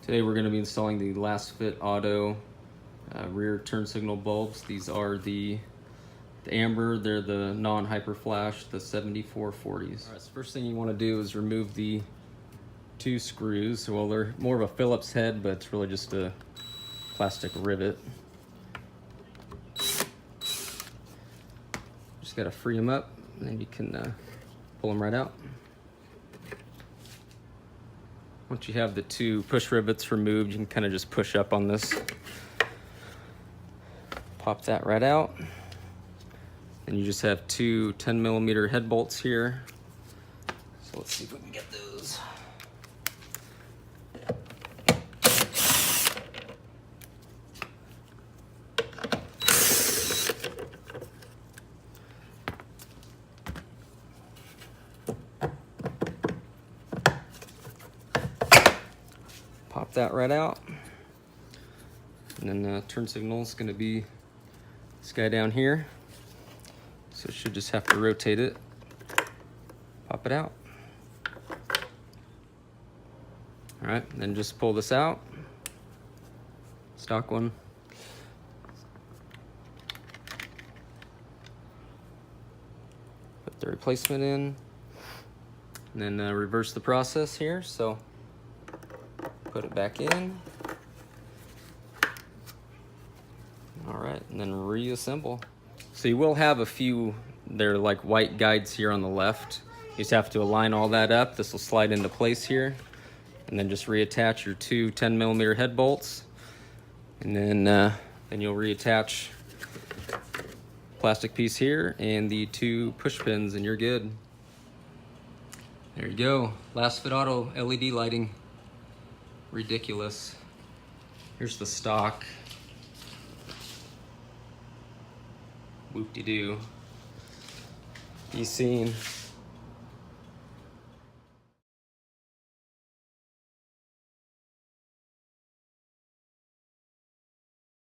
Today we're going to be installing the LASFIT Auto rear turn signal bulbs. These are the amber, they're the non-hyper flash, the 7440s. All right, so first thing you want to do is remove the two screws. Well, they're more of a Phillips head, but it's really just a plastic rivet. Just got to free them up, and then you can pull them right out. Once you have the two push rivets removed, you can kind of just push up on this. Pop that right out. And you just have two 10mm head bolts here. So let's see if we can get those. Pop that right out. And then the turn signal is going to be this guy down here. So it should just have to rotate it. Pop it out. All right, then just pull this out. Stock one. Put the replacement in. And then reverse the process here. So put it back in. All right, and then reassemble. So you will have a few, they're like white guides here on the left. You just have to align all that up. This will slide into place here. And then just reattach your two 10mm head bolts. And then you'll reattach plastic piece here and the two push pins, and you're good. There you go, LASFIT Auto LED lighting. Ridiculous. Here's the stock. Whoop-de-doo. Be seen.